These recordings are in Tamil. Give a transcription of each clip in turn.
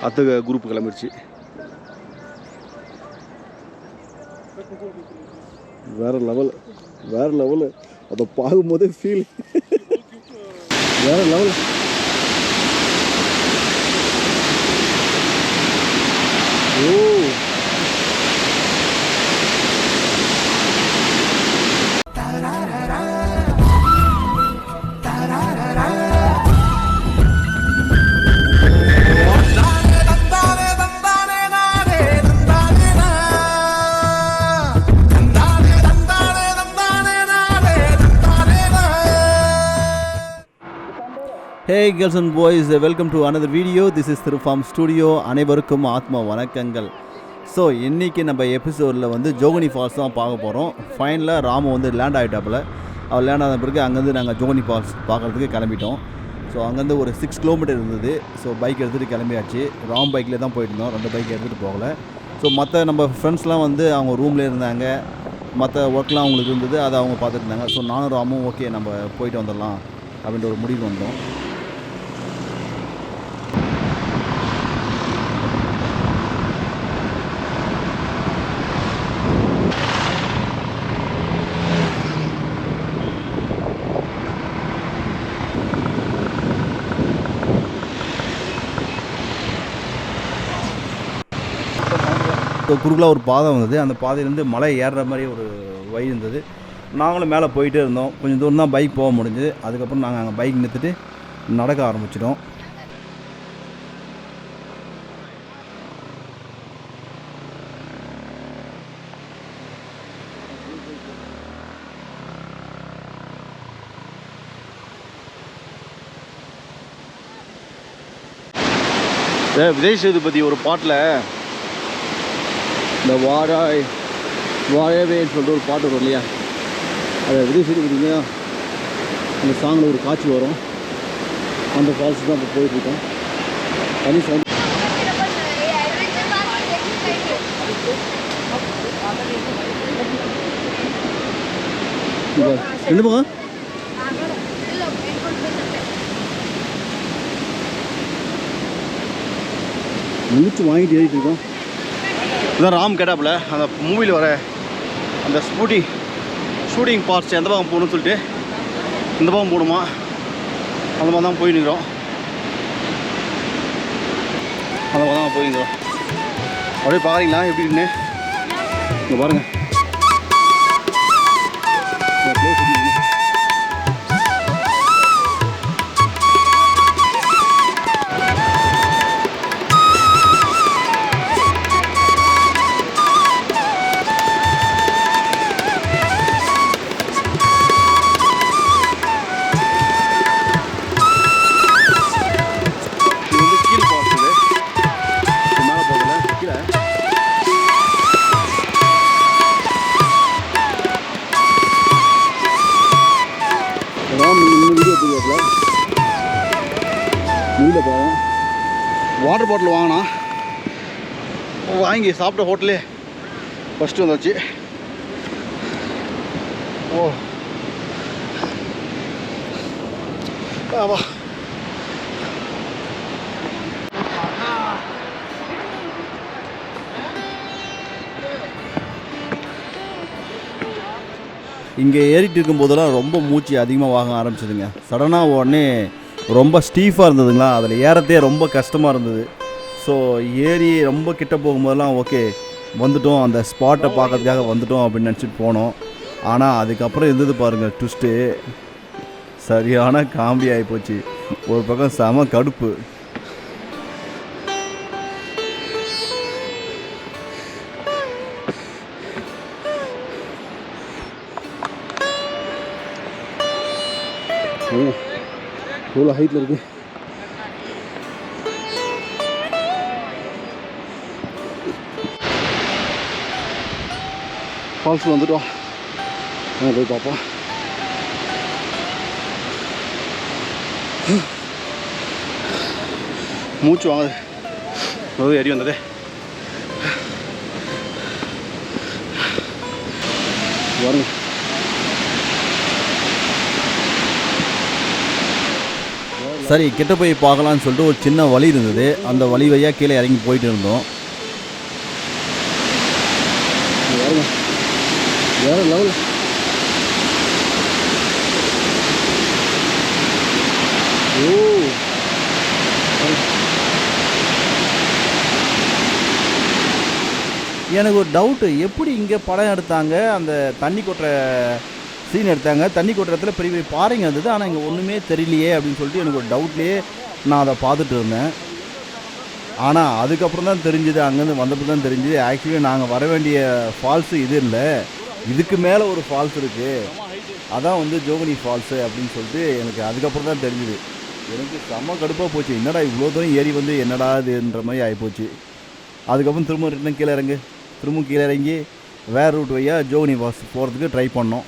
அத்த குரூப் கிளம்பிடுச்சு. வேறு லெவலு அதை பார்க்கும்போதே ஃபீல் வேறு லெவல். ஓ Hey girls and boys, welcome to another video. This is Thiru Farm Studio. அனைவருக்கும் ஆத்ம வணக்கங்கள். ஸோ இன்றைக்கி நம்ம எபிசோடில் வந்து ஜோகனி ஃபால்ஸ் தான் பார்க்க போகிறோம். ஃபைனலாக ராமு வந்து லேண்ட் ஆகிட்டாப்பில். அவர் லேண்ட் ஆன பிறகு அங்கேருந்து நாங்கள் ஜோகனி ஃபால்ஸ் பார்க்குறதுக்கு கிளம்பிட்டோம். ஸோ அங்கேருந்து ஒரு 6 கிலோமீட்டர் இருந்தது. ஸோ பைக் எடுத்துகிட்டு கிளம்பியாச்சு. ராம் பைக்கில் தான் போயிட்டு இருந்தோம், 2 பைக் எடுத்துகிட்டு போகலை. ஸோ மற்ற நம்ம ஃப்ரெண்ட்ஸ்லாம் வந்து அவங்க ரூமில் இருந்தாங்க, மற்ற ஒர்க்லாம் அவங்களுக்கு இருந்தது, அதை அவங்க பார்த்துட்டு இருந்தாங்க. ஸோ நானும் ராமும் ஓகே நம்ம போயிட்டு வந்துடலாம் அப்படின்ற ஒரு முடிவு வந்தோம். ஸோ குறுக்கலாக ஒரு பாதை வந்தது. அந்த பாதையிலேருந்து மலை ஏறுற மாதிரி ஒரு வழி இருந்தது. நாங்களும் மேலே போயிட்டே இருந்தோம். கொஞ்சம் தூரம் தான் பைக் போக முடிஞ்சுது. அதுக்கப்புறம் நாங்கள் அங்கே பைக் நிறுத்திட்டு நடக்க ஆரம்பிச்சிட்டோம். விஜய் சேதுபதி ஒரு பாட்டில் இந்த வாழவேன்னு சொல்லிட்டு ஒரு பாட்டு வரும் இல்லையா, அதை விஜய் சேதுபதி அந்த சாங்கில் ஒரு காட்சி வரும். அந்த ஃபால்ஸ் தான் இப்போ போயிட்டுருக்கோம். தனி சவுண்ட் ரெண்டு பக்கம் மூச்சு வாங்கிட்டு ஏறிட்டு இருக்கோம். இதான் ராம் கேட்டாப்புல அந்த மூவியில் வர அந்த ஷூட்டிங் பார்ட்ஸ் எந்த பக்கம் போகணும்னு சொல்லிட்டு இந்த பக்கம் போகணுமா, அந்த மாதிரி தான் போயின்னுக்கிறோம். அந்த மாதிரி தான் போயின்னுக்கிறோம். அப்படியே பார்க்குறீங்களா எப்படின்னு இங்கே பாருங்கள். வாட்டர் பாட்டில் வாங்கினா வாங்கி சாப்பிட்ட ஹோட்டலே ஃபஸ்ட்டு வந்தாச்சு. ஓ வா இங்கே ஏறிட்டு இருக்கும்போதெல்லாம் ரொம்ப மூச்சு அதிகமாக வாங்க ஆரம்பிச்சிதுங்க. சடனாக உடனே ரொம்ப ஸ்டீஃபாக இருந்ததுங்களா, அதில் ஏறத்தே ரொம்ப கஷ்டமாக இருந்தது. ஸோ ஏறி ரொம்ப கிட்ட போகும்போதெல்லாம் ஓகே வந்துட்டோம், அந்த ஸ்பாட்டை பார்க்கறதுக்காக வந்துட்டோம் அப்படின்னு நினச்சிட்டு போனோம். ஆனால் அதுக்கப்புறம் இருந்தது பாருங்கள் ட்விஸ்ட்டு, சரியான காமெடி ஆகிப்போச்சு. ஒரு பக்கம் செம கடுப்பு. எவ்வளோ ஹைட்டில் இருக்குது. ஃபால்ஸ் வந்துட்டோம், போய் பார்ப்போம். மூச்சு வாங்குது, ரொம்ப ஏறி வந்தது. பாருங்க சரி கிட்ட போய் பார்க்கலான்னு சொல்லிட்டு ஒரு சின்ன வழி இருந்தது. அந்த வழி வழியாக கீழே இறங்கி போயிட்டு இருந்தோம். வேற லெவல். ஓ எனக்கு ஒரு டவுட்டு, எப்படி இங்கே படம் எடுத்தாங்க? அந்த தண்ணி கொட்டுற சீன் எடுத்தாங்க. தண்ணி கொட்டுற இடத்துல பெரிய பெரிய பாறைங்க இருந்தது, ஆனால் இங்கே ஒன்றுமே தெரியலையே அப்படின்னு சொல்லிட்டு எனக்கு ஒரு டவுட்லேயே நான் அதை பார்த்துட்டு இருந்தேன். ஆனால் அதுக்கப்புறம் தான் தெரிஞ்சுது, அங்கேருந்து வந்தப்போ தான் தெரிஞ்சுது, ஆக்சுவலி நாங்கள் வர வேண்டிய ஃபால்ஸு இது இல்லை, இதுக்கு மேலே ஒரு ஃபால்ஸ் இருக்குது, அதான் வந்து ஜோகனி ஃபால்ஸு அப்படின்னு சொல்லிட்டு எனக்கு அதுக்கப்புறம் தான் தெரிஞ்சுது. எனக்கு செம்ம கடுப்பாக போச்சு, என்னடா இவ்வளோ தூரம் ஏறி வந்து என்னடா இதுன்ற மாதிரி ஆகிப்போச்சு. அதுக்கப்புறம் திரும்ப ரிட்டன் திரும்ப கீழே இறங்கி வேறு ரூட் வழியாக ஜோகனி ஃபால்ஸ் போகிறதுக்கு ட்ரை பண்ணோம்.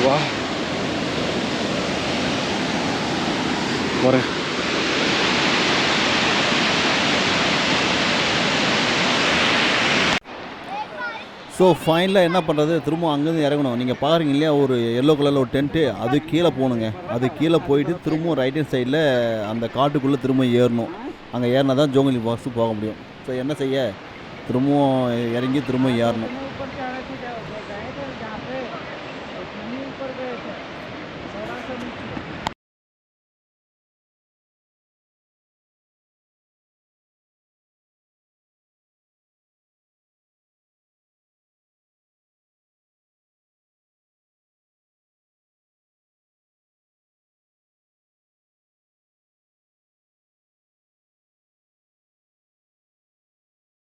வா பாருங்க. ஸோ ஃபைனலாக என்ன பண்ணுறது, திரும்ப அங்கேருந்து இறங்கணும். நீங்கள் பாருங்க இல்லையா, ஒரு எல்லோ கலரில் ஒரு டென்ட்டு, அது கீழே போகணுங்க. அது கீழே போயிட்டு திரும்பவும் ரைட் ஹேண்ட் சைடில் அந்த காட்டுக்குள்ளே திரும்ப ஏறணும். அங்கே ஏறினா தான் ஜோகனி ஃபால்ஸு போக முடியும். ஸோ என்ன செய்ய, திரும்பவும் இறங்கி திரும்பவும் ஏறணும்.